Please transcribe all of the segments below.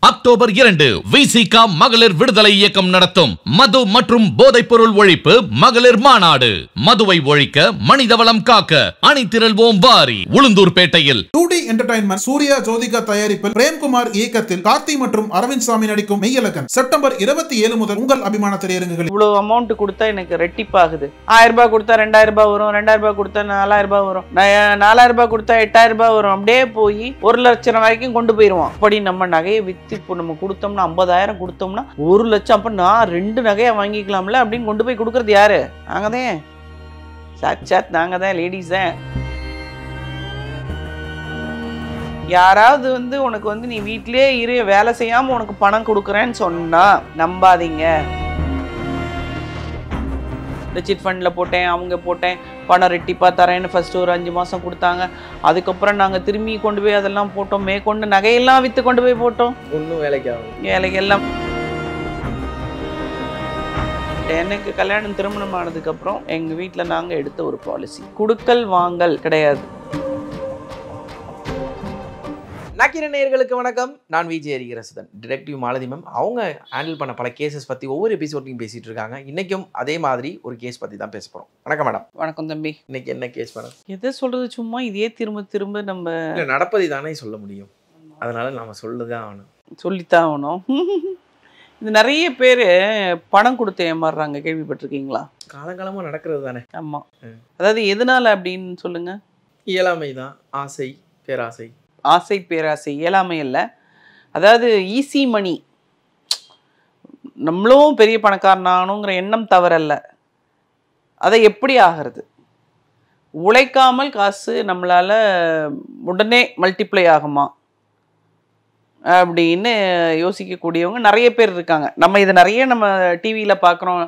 October 2 Visika மகளிர் விடுதலை இயக்கம் நடத்தும் மது மற்றும் போதைப் பொருள் ஒழிப்பு மகளிர் மாநாடு. மதுவை ஒழிக்க, மனிதவளம் காக்க அணிதிரள்வோம் வாரி. உளுந்தூர்பேட்டையில் 2D என்டர்டைன்மெண்ட் சூர்யா ஜோதிகா தயாரிப்பில் பிரேம்குமார் இயக்கத்தில் கார்த்தி மற்றும் அரவிந்த் சாமி நடிக்கும் மெய்யழகன் செப்டம்பர் 27 முதல் உங்கள் அபிமான திரையரங்குகளில். இவ்வளவு அமௌண்ட் கொடுத்தா எனக்கு ரெட்டிப்பாகுது. 1000 ரூபாய் கொடுத்தா 2000 ரூபாய் வரும், 2000 ரூபாய் கொடுத்தா 4000 ரூபாய் வரும், 4000 ரூபாய் கொடுத்தா 8000 ரூபாய் வரும். அப்படியே போய் 1 லட்சம் வரைக்கும் கொண்டு போயிருவோம். அப்படி நம்ம நகையை வித்து இப்போ நம்ம கொடுத்தோம்னா 50,000 கொடுத்தோம்னா 1 லட்சம், அப்ப நான் 2 நகையை வாங்கிக்கலாம்ல அப்படின்னு கொண்டு போய் கொடுக்கறது யாரு? நாங்க தான், சாட்சாத் நாங்க தான், லேடிஸ் தான். யாராவது உனக்கு நீ வீட்டிலே இரு, வேலை செய்யாம உனக்கு பணம் கொடுக்குறேன்னு சொன்னா நம்பாதீங்க. இந்த சிட் ஃபண்டில் போட்டேன், அவங்க போட்டேன், பணம் ரெட்டிப்பா தரேன்னு ஃபர்ஸ்ட் ஒரு 5 மாதம் கொடுத்தாங்க. அதுக்கப்புறம் நாங்கள் திரும்பி கொண்டு போய் அதெல்லாம் போட்டோம், மேற்கொண்டு நகையெல்லாம் விற்று கொண்டு போய் போட்டோம். ஒன்றும் வேலைக்கு ஆகும். வேலைக்கெல்லாம் எனக்கு கல்யாணம் திருமணம் ஆனதுக்கப்புறம் எங்கள் வீட்டில் நாங்கள் எடுத்த ஒரு பாலிசி, குடுக்கல் வாங்கல் கிடையாது. நக்கீர நேயர்களுக்கு வணக்கம். நான் விஜய் ஹரிஹரசுதன். டிடெக்டிவ் மாலதி மேம் அவங்க ஹேண்டில் பண்ண பல கேசஸ் பற்றி ஒவ்வொரு எபிசோட்லையும் பேசிகிட்டு இருக்காங்க. இன்றைக்கும் அதே மாதிரி ஒரு கேஸ் பற்றி தான் பேச போகிறோம். வணக்கம் மேடம். வணக்கம் தம்பி. இன்னைக்கு என்ன கேஸ் மேடம்? எதை சொல்கிறது, சும்மா இதே திரும்ப திரும்ப நம்ம நடப்பதை தானே சொல்ல முடியும், அதனால நம்ம சொல்லதான் ஆகணும், சொல்லித்தான் ஆகணும். இது நிறைய பேர் பணம் கொடுத்து ஏமாறுறாங்க, கேள்விப்பட்டிருக்கீங்களா? காலங்காலமாக நடக்கிறது தானே. ஆமாம். அதாவது எதனால அப்படின்னு சொல்லுங்க. இயலாமை தான், ஆசை, பேராசை. ஆசை பேராசை, இயலாமை இல்லை. அதாவது ஈஸி மணி, நம்மளும் பெரிய பணக்காரனானுங்கிற எண்ணம் தவறல்ல. அதை எப்படி ஆகிறது? உழைக்காமல் காசு நம்மளால உடனே மல்டிப்ளை ஆகுமா அப்படின்னு யோசிக்கக்கூடியவங்க நிறைய பேர் இருக்காங்க. நம்ம இதை நிறைய நம்ம டிவியில் பார்க்குறோம்.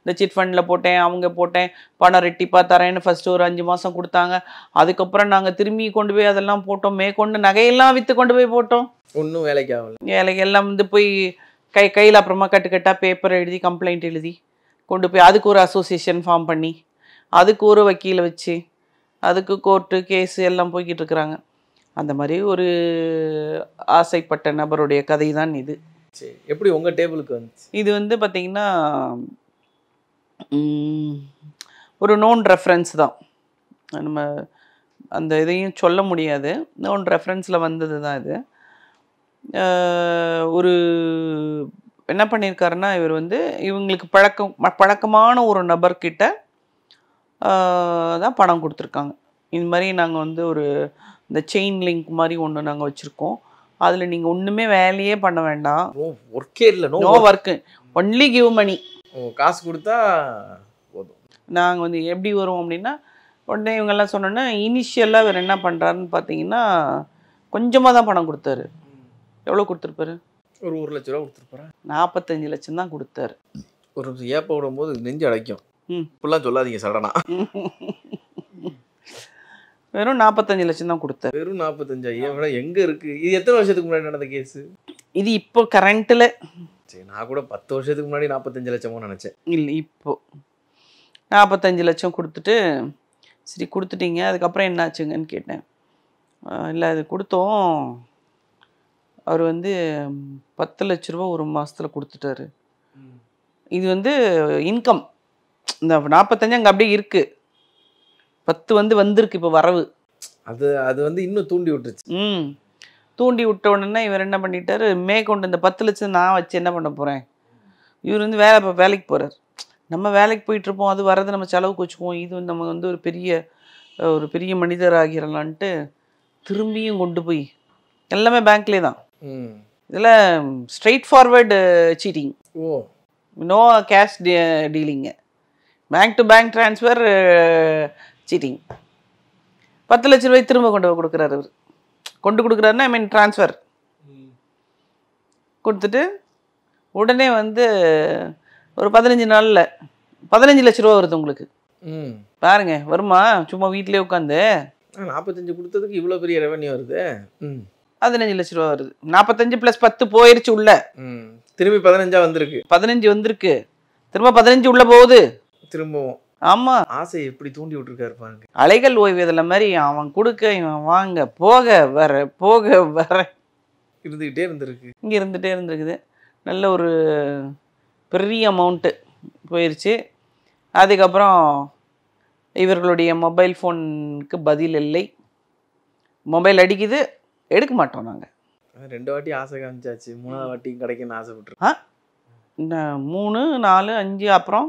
இந்த சிட் ஃபண்டில் போட்டேன், அவங்க போட்டேன், பணம் ரெட்டிப்பா தரேன்னு ஃபர்ஸ்ட் ஒரு 5 மாதம் கொடுத்தாங்க. அதுக்கப்புறம் நாங்கள் திரும்பி கொண்டு போய் அதெல்லாம் போட்டோம், மேற்கொண்டு நகையெல்லாம் விற்று கொண்டு போய் போட்டோம். ஒன்றும் வேலைக்கு ஆகல. வேலைக்கெல்லாம் போய் கையில் அப்புறமா கட்டுக்கட்டாக பேப்பர் எழுதி, கம்ப்ளைண்ட் எழுதி கொண்டு போய் அதுக்கு ஒரு அசோசியேஷன் ஃபார்ம் பண்ணி, அதுக்கு ஒரு வக்கீலை வச்சு, அதுக்கு கோர்ட்டு கேஸு எல்லாம் போய்கிட்டு இருக்கிறாங்க. அந்த மாதிரி ஒரு ஆசைப்பட்ட நபருடைய கதை தான் இது. சரி, எப்படி உங்கள் டேபிளுக்கு வந்துச்சு? இது பார்த்திங்கன்னா ஒரு நோன் ரெஃபரன்ஸ் தான். நம்ம அந்த இதையும் சொல்ல முடியாது, நோன் ரெஃபரன்ஸில் வந்தது தான் இது. ஒரு என்ன பண்ணியிருக்காருன்னா, இவர் இவங்களுக்கு பழக்கமான ஒரு நபர்கிட்ட தான் பணம் கொடுத்துருக்காங்க. இது மாதிரி நாங்கள் ஒரு இந்த செயின் லிங்க் மாதிரி ஒன்று நாங்கள் வச்சுருக்கோம். அதில் நீங்கள் ஒன்றுமே வேலையே பண்ண வேண்டாம், ஒர்க்கே இல்லை, no work, only give money. காசு கொடுத்தா போதும். நாங்கள் எப்படி வருவோம் அப்படின்னா, உடனே இவங்கெல்லாம் சொன்னோன்னா இனிஷியலாக இவர் என்ன பண்ணுறாருன்னு பார்த்தீங்கன்னா, கொஞ்சமாக தான் பணம் கொடுத்தாரு. எவ்வளோ கொடுத்துருப்பாரு? ஒரு 1 லட்ச ரூபா கொடுத்துருப்பாரு. 45 லட்சம் தான் கொடுத்தாரு. ஒரு நிமிஷம், ஏப்ப விடும்போது நெஞ்சு அடைக்கும். இப்படிலாம் சொல்லாதீங்க சடனா. வெறும் 45 லட்சம் தான் கொடுத்தாரு. வெறும் 45,000 எங்க இருக்கு? இது எத்தனை வருஷத்துக்கு முன்னாடி நடந்த கேஸ்? இது இப்போ கரண்ட்டில். சரி, நான் கூட 10 வருஷத்துக்கு முன்னாடி 45 லட்சமோ நினச்சேன். இல்லை, இப்போ 45 லட்சம் கொடுத்துட்டு, சரி கொடுத்துட்டீங்க, அதுக்கப்புறம் என்னாச்சுங்கன்னு கேட்டேன். இல்லை, அது கொடுத்தோம், அவர் 10 லட்ச ரூபா ஒரு மாதத்தில் கொடுத்துட்டாரு. இது இன்கம், இந்த 45 அங்கே அப்படியே இருக்குது, 10 வந்திருக்கு இப்போ வரவு. அது இன்னும் தூண்டி விட்டுருச்சு. தூண்டி விட்ட உடனே இவர் என்ன பண்ணிட்டாரு, மேற்கொண்டு இந்த 10 லட்சம் நான் வச்சு என்ன பண்ண போகிறேன்? இவர் வேலைக்கு போகிறார். நம்ம வேலைக்கு போயிட்டுருப்போம், அது வரதை நம்ம செலவுக்கு வச்சுக்குவோம். இது நம்ம ஒரு பெரிய மனிதர் ஆகிடலான்ட்டு திரும்பியும் கொண்டு போய் எல்லாமே பேங்க்லேயே தான். இதில் straight forward cheating, no cash dealing, bank to bank transfer cheating. 10 லட்ச ரூபாய் திரும்ப கொண்டு போய் கொடுக்குறாரு. அவர் கொண்டு கொடுக்குறாருன்னா ட்ரான்ஸ்ஃபர் கொடுத்துட்டு உடனே ஒரு 15 நாளில் 15 லட்ச ரூபா வருது உங்களுக்கு. பாருங்க, வருமா? சும்மா வீட்டிலே உட்காந்து 45 கொடுத்ததுக்கு இவ்வளோ பெரிய ரெவன்யூ வருது. 15 லட்ச ரூபா வருது. 45 + 10 போயிருச்சு உள்ள. திரும்பி 15 வந்திருக்கு. 15 வந்திருக்கு, திரும்ப 15 உள்ள போகுது திரும்பவும். ஆமா, ஆசை எப்படி தூண்டி விட்டுருக்காரு பாருங்க. அலைகள் ஓய்வதில் மாதிரி அவன் கொடுக்க இவன் வாங்க, போக வர போக வர. இருந்துக்கிட்டே இருந்திருக்கு. இங்கே இருந்துகிட்டே இருந்திருக்குது. நல்ல ஒரு பெரிய அமௌண்ட்டு போயிடுச்சு. அதுக்கப்புறம் இவர்களுடைய மொபைல் ஃபோனுக்கு பதில் இல்லை. மொபைல் அடிக்குது, எடுக்க மாட்டோம் நாங்கள். 2 வாட்டி ஆசை காமிச்சாச்சு, 3ஆவது வாட்டியும் கிடைக்குன்னு ஆசைப்பட்டுருக்கோம். இந்த 3, 4, 5 அப்புறம்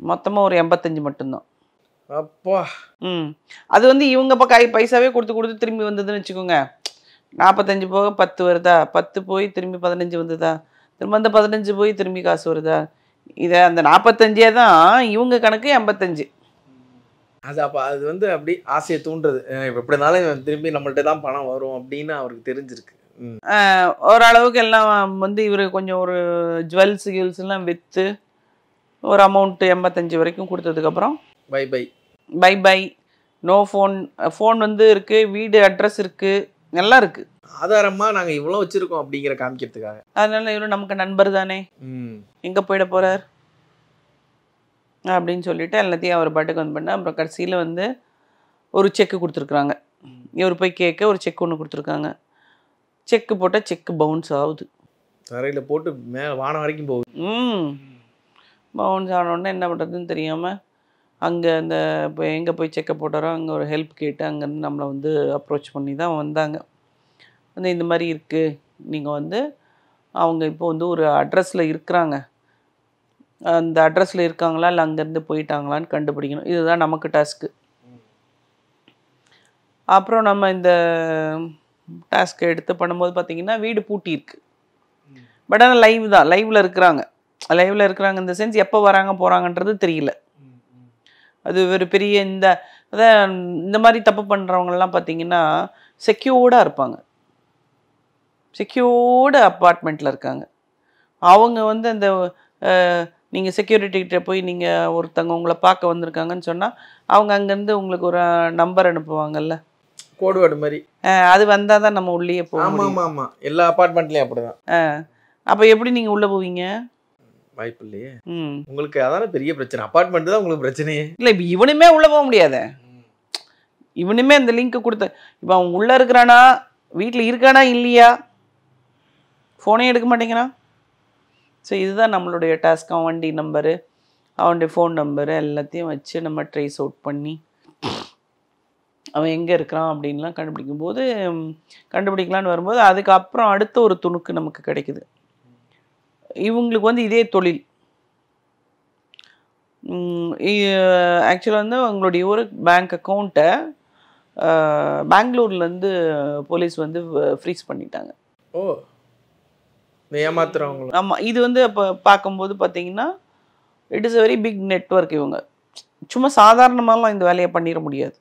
மொத்தமாக ஒரு 85 மட்டும்தான். அப்பா. அது வந்து இவங்க இப்போ பைசாவே கொடுத்து திரும்பி வந்ததுன்னு வச்சுக்கோங்க. 45 போக 10 வருதா, 10 போய் திரும்பி 15 வந்ததா, திரும்ப அந்த 15 போய் திரும்பி காசு வருதா, இதை அந்த 45 தான் இவங்க கணக்கு 85. அது அப்போ அது வந்து அப்படி ஆசையை தூண்டுறது. இப்போ எப்படி இருந்தாலும் திரும்பி நம்மள்ட்ட தான் பணம் வரும் அப்படின்னு அவருக்கு தெரிஞ்சிருக்கு. ஓரளவுக்கு எல்லாம் வந்து இவர் கொஞ்சம் ஒரு ஜுவல்ஸ்லாம் விற்று ஒரு அமௌண்ட்டு 85 வரைக்கும் கொடுத்ததுக்கப்புறம் bye bye bye bye. No phone வந்து இருக்குது, வீடு அட்ரஸ் இருக்குது, எல்லாம் இருக்குது. ஆதாரமாக நாங்கள் இவ்வளோ வச்சுருக்கோம் அப்படிங்கிற காமிக்கிறதுக்காக. அதனால இவரு நமக்கு நண்பர் தானே, எங்கே போயிட போகிறார் அப்படின்னு சொல்லிட்டு எல்லாத்தையும் அவர் பாட்டுக்கு வந்து பண்ண. அப்புறம் கடைசியில் வந்து ஒரு செக்கு கொடுத்துருக்குறாங்க. இவர் போய் கேட்க ஒரு செக் ஒன்று கொடுத்துருக்காங்க. செக்கு போட்டால் செக்கு பவுன்ஸ் ஆகுது. தரையில் போட்டு மேலே வானம் வரைக்கும் போகுது. பவுன்ஸ் ஆனோடனே என்ன பண்ணுறதுன்னு தெரியாமல் அங்கே அந்த இப்போ எங்கே போய் செக்கை போட்டாரோ அங்கே ஒரு ஹெல்ப் கேட்டு அங்கேருந்து நம்மளை வந்து அப்ரோச் பண்ணி தான் வந்தாங்க. வந்து இந்த மாதிரி இருக்குது, நீங்கள் வந்து அவங்க இப்போ வந்து ஒரு அட்ரஸில் இருக்கிறாங்க, அந்த அட்ரஸில் இருக்காங்களா இல்லை அங்கேருந்து போயிட்டாங்களான்னு கண்டுபிடிக்கணும். இதுதான் நமக்கு டாஸ்க்கு. அப்புறம் நம்ம இந்த டாஸ்க்கை எடுத்து பண்ணும்போது பார்த்திங்கன்னா வீடு பூட்டி இருக்குது. பட் ஆனால் லைவ் தான், லைவில் இருக்கிறாங்க இந்த சென்ஸ் எப்போ வராங்க போகிறாங்கன்றது தெரியல. அது ஒரு பெரிய இந்த மாதிரி தப்பு பண்ணுறவங்கலாம் பார்த்திங்கன்னா செக்யூர்டாக இருப்பாங்க, செக்யூர்டு அப்பார்ட்மெண்ட்டில் இருக்காங்க. அவங்க வந்து அந்த நீங்கள் செக்யூரிட்டிகிட்ட போய் நீங்கள் ஒருத்தவங்க உங்களை பார்க்க வந்திருக்காங்கன்னு சொன்னால் அவங்க அங்கேருந்து உங்களுக்கு ஒரு நம்பர் அனுப்புவாங்கல்ல, கோடு வேர்டு மாதிரி. அது வந்தால் தான் நம்ம உள்ளே போவோம். ஆமாம், எல்லா அப்பார்ட்மெண்ட்லேயும் அப்படி தான். அப்போ எப்படி நீங்கள் உள்ளே போவீங்க? வாய்ப்பு இல்லையே. உங்களுக்கு அதான பெரிய பிரச்சனை, அப்பார்ட்மெண்ட் தான் உங்களுக்கு பிரச்சனையே. இல்லை, இப்போ இவனுமே உள்ளே போக முடியாத, இவனுமே அந்த லிங்க் கொடுத்த இப்போ அவன் உள்ளே இருக்கிறானா, வீட்டில் இருக்கானா இல்லையா, ஃபோனே எடுக்க மாட்டேங்கிறான். ஸோ இதுதான் நம்மளுடைய டாஸ்க். அவன் வண்டி நம்பரு, அவனுடைய ஃபோன் நம்பரு எல்லாத்தையும் வச்சு நம்ம ட்ரேஸ் அவுட் பண்ணி அவன் எங்கே இருக்கிறான் அப்படின்லாம் கண்டுபிடிக்கலான்னு வரும்போது அதுக்கப்புறம் அடுத்த ஒரு துணுக்கு நமக்கு கிடைக்குது. இவங்களுக்கு வந்து இதே தொழில். ஆக்சுவலாக வந்து அவங்களுடைய ஒரு பேங்க் அக்கௌண்ட்டை பெங்களூர்லேருந்து போலீஸ் வந்து ஃப்ரீஸ் பண்ணிட்டாங்க. ஓ, ஏமாத்துறவங்க. ஆமாம், இது வந்து அப்போ பார்க்கும்போது பார்த்தீங்கன்னா it is a very big network. இவங்க சும்மா சாதாரணமாலாம் இந்த வேலையை பண்ணிட முடியாது.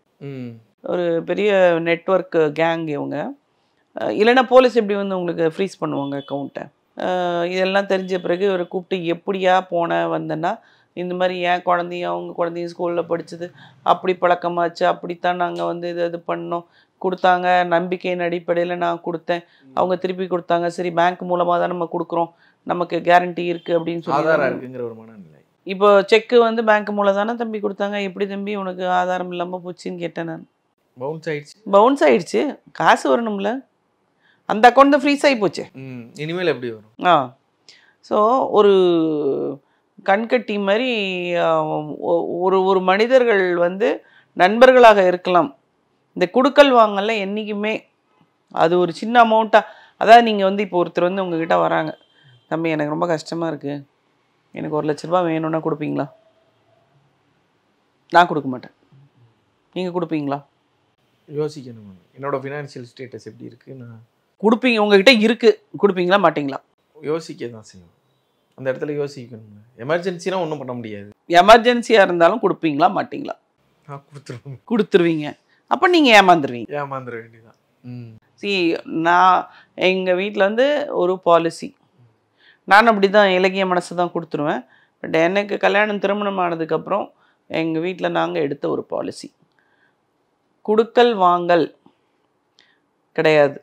ஒரு பெரிய நெட்வொர்க் கேங் இவங்க. இல்லைன்னா போலீஸ் எப்படி வந்து உங்களுக்கு ஃப்ரீஸ் பண்ணுவாங்க அக்கௌண்ட்டை. இதெல்லாம் தெரிஞ்ச பிறகு இவரை கூப்பிட்டு எப்படியா வந்தேன்னா இந்த மாதிரி என் குழந்தையும் அவங்க குழந்தையும் ஸ்கூலில் படித்தது அப்படி பழக்கமாச்சு, அப்படித்தான் நாங்கள் வந்து இது பண்ணோம், கொடுத்தாங்க, நம்பிக்கையின் அடிப்படையில் நான் கொடுத்தேன், அவங்க திருப்பி கொடுத்தாங்க, சரி பேங்க் மூலமாக தான் நம்ம கொடுக்குறோம், நமக்கு கேரண்டி இருக்குது அப்படின்னு சொல்லி ஒரு மனநிலை. இப்போ செக்கு வந்து பேங்க் மூலம் தானே தம்பி கொடுத்தாங்க, எப்படி தம்பி உனக்கு ஆதாரம் இல்லாமல் போச்சுன்னு கேட்டேன் நான். பவுன்ஸ் ஆயிடுச்சு, காசு வரணும்ல, அந்த அக்கௌண்ட் தான் ஃப்ரீஸ் ஆகி போச்சு, இனிமேல் எப்படி வரும்? ஸோ ஒரு கண்கட்டி மாதிரி ஒரு மனிதர்கள் வந்து நண்பர்களாக இருக்கலாம். இந்த குடுக்கல் வாங்கல என்றைக்குமே அது ஒரு சின்ன அமௌண்ட்டாக, அதாவது நீங்கள் வந்து இப்போ ஒருத்தர் வந்து உங்ககிட்ட வராங்க, தம்பி எனக்கு ரொம்ப கஷ்டமாக இருக்குது, எனக்கு 1 லட்ச ரூபா வேணும்னா கொடுப்பீங்களா? நான் கொடுக்க மாட்டேன், நீங்கள் கொடுப்பீங்களா? யோசிக்கணும், என்னோட ஃபினான்ஷியல் ஸ்டேட்டஸ் எப்படி இருக்குது, நான் கொடுப்பீங்க, உங்ககிட்ட இருக்குது, கொடுப்பீங்களா மாட்டிங்களா? யோசிக்க தான் செய்யணும், அந்த இடத்துல யோசிக்கணும். எமர்ஜென்சினா ஒன்றும் பண்ண முடியாது. எமர்ஜென்சியாக இருந்தாலும் கொடுப்பீங்களா மாட்டிங்களா? கொடுத்துருவீங்க. அப்போ நீங்கள் ஏமாந்துட வேண்டியதான். நான் எங்கள் வீட்டில் வந்து ஒரு பாலிசி, நான் அப்படி தான் இலக்கிய மனசு தான் கொடுத்துருவேன். பட் எனக்கு திருமணம் ஆனதுக்கப்புறம் எங்கள் வீட்டில் நாங்கள் எடுத்த ஒரு பாலிசி, குடுக்கல் வாங்கல் கிடையாது.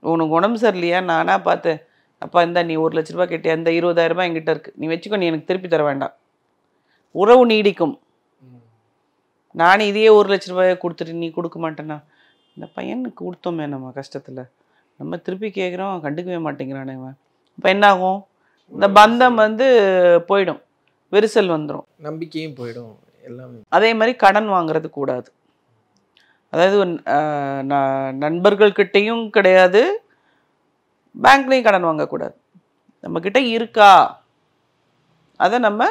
உனக்கு உடம்பு சரியில்லையா, நானாக பார்த்தேன், அப்பா இந்த நீ 1 லட்ச ரூபா கேட்டியா, இந்த 20,000 ரூபாய் என்கிட்ட இருக்குது, நீ வச்சுக்கோ, நீ எனக்கு திருப்பி தர வேண்டாம், உறவு நீடிக்கும். நானே இதையே 1 லட்ச ரூபாயை கொடுத்துட்டு நீ கொடுக்க மாட்டேன்னா, இந்த பையனுக்கு கொடுத்தோமே நம்ம கஷ்டத்தில், நம்ம திருப்பி கேட்குறோம், கண்டுக்கவே மாட்டேங்கிறானே அவன். இப்போ என்ன ஆகும்? இந்த பந்தம் வந்து போயிடும், விரிசல் வந்துடும், நம்பிக்கையும் போயிடும் எல்லாமே. அதே மாதிரி கடன் வாங்குறது கூடாது. அதாவது நண்பர்கள்கிட்டையும் கிடையாது, பேங்க்லேயும் கடன் வாங்கக்கூடாது. நம்மக்கிட்ட இருக்கா அதை நம்ம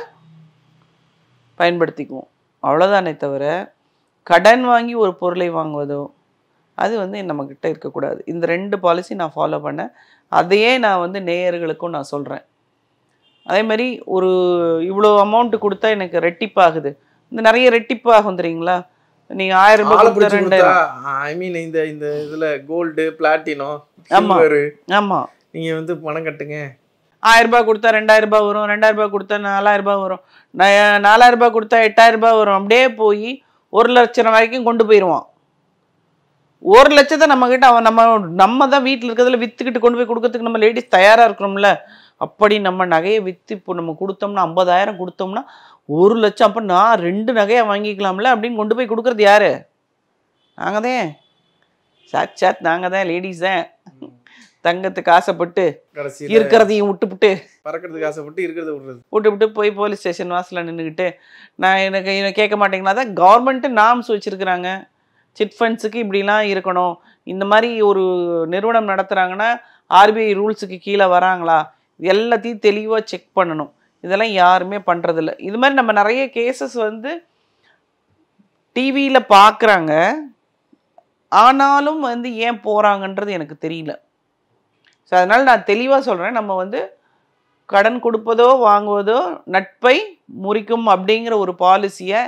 பயன்படுத்திக்குவோம், அவ்வளோதானே தவிர கடன் வாங்கி ஒரு பொருளை வாங்குவதோ அது வந்து நம்மக்கிட்ட இருக்கக்கூடாது. இந்த 2 பாலிசி நான் ஃபாலோ பண்ணேன். அதையே நான் வந்து நேயர்களுக்கும் நான் சொல்கிறேன். அதே மாதிரி ஒரு இவ்வளோ அமௌண்ட்டு கொடுத்தா எனக்கு ரெட்டிப்பாகுது, இந்த நிறைய ரெட்டிப்பாகும் தெரியுங்களா? நீங்கள் 1000 ரூபாய் கொடுத்தா 2000. ஐ மீன் இந்த இதில் கோல்டு பிளாட்டினம். ஆமாம் ஆமாம், நீங்கள் வந்து பணம் கட்டுங்க, 1000 ரூபாய் கொடுத்தா 2000 ரூபாய் வரும், 2000 ரூபாய் கொடுத்தா 4000 ரூபாய் வரும், 4000 ரூபாய் கொடுத்தா 8000 ரூபாய் வரும். அப்படியே போய் 1 லட்சம் வரைக்கும் கொண்டு போயிடுவான். 1 லட்சத்தை நம்மக்கிட்ட அவன் நம்ம தான் வீட்டில் இருக்கிறதுல விற்றுக்கிட்டு கொண்டு போய் கொடுக்கறதுக்கு நம்ம லேடிஸ் தயாராக இருக்கிறோம்ல. அப்படி நம்ம நகையை விற்று இப்போ நம்ம கொடுத்தோம்னா 50,000 கொடுத்தோம்னா 1 லட்சம், அப்போ நான் 2 நகையை வாங்கிக்கலாம்ல அப்படின்னு கொண்டு போய் கொடுக்குறது யாரு? நாங்கள் தான், சாட் நாங்கள் தான், லேடிஸ் தான். தங்கத்துக்கு ஆசைப்பட்டு இருக்கிறதையும் விட்டுவிட்டு, பறக்கிறதுக்கு ஆசைப்பட்டு இருக்கிறத விட்டுவிட்டு போய் போலீஸ் ஸ்டேஷன் வாசலில் நின்றுக்கிட்டு எனக்கு கேட்க மாட்டேங்கன்னா தான் கவர்மெண்ட்டு நாம்ஸ் வச்சுருக்குறாங்க. சிட் ஃபண்ட்ஸுக்கு இப்படிலாம் இருக்கணும், இந்த மாதிரி ஒரு நிறுவனம் நடத்துகிறாங்கன்னா ஆர்பிஐ ரூல்ஸுக்கு கீழே வராங்களா, இது எல்லாத்தையும் தெளிவாக செக் பண்ணணும். இதெல்லாம் யாருமே பண்ணுறதில்ல. இது மாதிரி நம்ம நிறைய கேசஸ் வந்து டிவியில் பார்க்குறாங்க, ஆனாலும் வந்து ஏன் போகிறாங்கன்றது எனக்கு தெரியல. ஸோ அதனால் நான் தெளிவாக சொல்கிறேன், நம்ம வந்து கடன் கொடுப்பதோ வாங்குவதோ நட்பை முறிக்கும் அப்படிங்கிற ஒரு பாலிசியை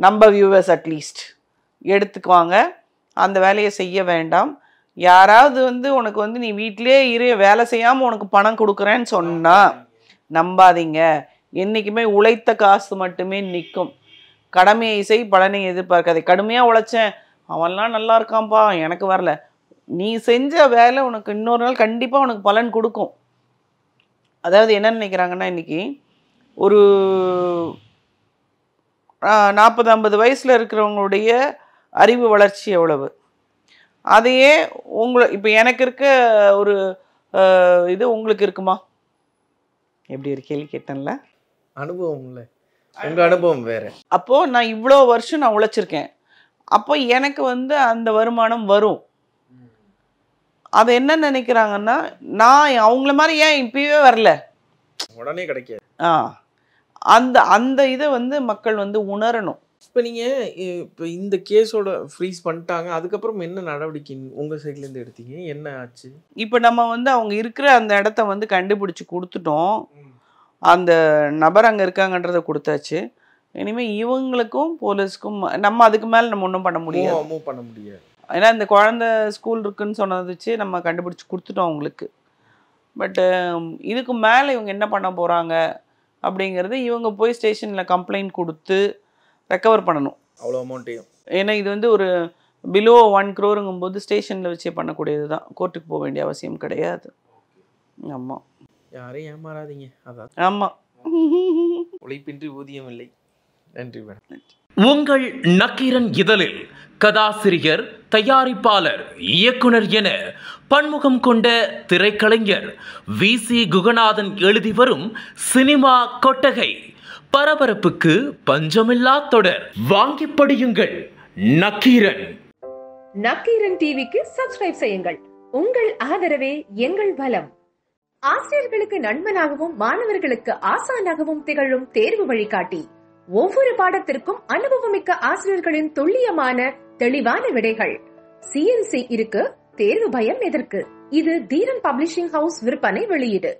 நம்ம வியூவர்ஸ் அட்லீஸ்ட் எடுத்துக்குவாங்க. அந்த வேலையை செய்ய வேண்டாம். யாராவது வந்து உனக்கு வந்து நீ வீட்டிலே இரு, வேலை செய்யாமல் உனக்கு பணம் கொடுக்குறேன்னு சொன்னால் நம்பாதீங்க. என்றைக்குமே உழைத்த காசு மட்டுமே நிற்கும். கடமையை செய், பலனை எதிர்பார்க்காதே. கடுமையாக உழைச்சேன், அவன்லாம் நல்லா இருக்கான்ப்பா, எனக்கு வரல. நீ செஞ்ச வேலை உனக்கு இன்னொரு நாள் கண்டிப்பாக உனக்கு பலன் கொடுக்கும். அதாவது என்ன நினைக்கிறாங்கன்னா, இன்றைக்கி ஒரு 40-50 வயசில் இருக்கிறவங்களுடைய அறிவு வளர்ச்சி எவ்வளவு, அதையே இப்போ எனக்கு இருக்க ஒரு இது உங்களுக்கு இருக்குமா? எப்படி ஒரு கேள்வி கேட்டேன்ல, அனுபவம் இல்லை, உங்கள் அனுபவம் வேறு. அப்போது நான் இவ்வளோ வருஷம் நான் உழைச்சிருக்கேன், அப்போ எனக்கு வந்து அந்த வருமானம் வரும். அதை என்ன நினைக்கிறாங்கன்னா, நான் அவங்கள மாதிரி ஏன் இப்பயே வரல, உடனே கிடைக்காது. அந்த இதை வந்து மக்கள் வந்து உணரணும். இப்போ நீங்கள் இப்போ இந்த கேஸோட ஃப்ரீஸ் பண்ணிட்டாங்க, அதுக்கப்புறம் என்ன நடவடிக்கை உங்கள் சைட்லேருந்து எடுத்தீங்க, என்ன ஆச்சு? இப்போ நம்ம வந்து அவங்க இருக்கிற அந்த இடத்த வந்து கண்டுபிடிச்சி கொடுத்துட்டோம், அந்த நபர் அங்கே இருக்காங்கன்றதை கொடுத்தாச்சு. இனிமேல் இவங்களுக்கும் போலீஸ்க்கும் நம்ம அதுக்கு மேலே நம்ம ஒன்றும் பண்ண முடியாது, மூவ் பண்ண முடியாது. ஏன்னா இந்த குழந்தை ஸ்கூல் இருக்குன்னு சொன்னதுச்சு நம்ம கண்டுபிடிச்சி கொடுத்துட்டோம் அவங்களுக்கு. பட்டு இதுக்கு மேலே இவங்க என்ன பண்ண போகிறாங்க அப்படிங்கிறது இவங்க போய் ஸ்டேஷனில் கம்ப்ளைண்ட் கொடுத்து ரெக்கவர் பண்ணணும் அவ்வளோ அமௌண்ட்டையும். ஏன்னா இது வந்து ஒரு பிலோ 1 crore போது ஸ்டேஷனில் வச்சே பண்ணக்கூடியது தான், கோர்ட்டுக்கு போக வேண்டிய அவசியம் கிடையாது. ஆமாம், யாரையும் ஏமாறாதீங்க. அதான் ஆமாம், உழைப்பின்றி ஊதியம் இல்லை. நன்றி மேடம். உங்கள் நக்கீரன் இதழில் கதாசிரியர், தயாரிப்பாளர், இயக்குனர் என பன்முகம் கொண்ட திரைக்கலைஞர் வி.சி. குகநாதன் எழுதி வரும் சினிமா கொட்டகை. பரபரப்புக்கு பஞ்சமில்லா தொடர். வாங்கி படியுங்கள் நக்கீரன். நக்கீரன் டிவிக்கு சப்ஸ்கிரைப் செய்யுங்கள். உங்கள் ஆதரவே எங்கள் பலம். ஆசிரியர்களுக்கு நண்பனாகவும் மாணவர்களுக்கு ஆசானாகவும் திகழும் தேர்வு வழிகாட்டி. ஒவ்வொரு பாடத்திற்கும் அனுபவமிக்க ஆசிரியர்களின் துல்லியமான தெளிவான விடைகள். CNC இருக்கு, தேர்வு பயம் எதற்கு? இது தீரன் பப்ளிஷிங் ஹவுஸ் விற்பனை வெளியீடு.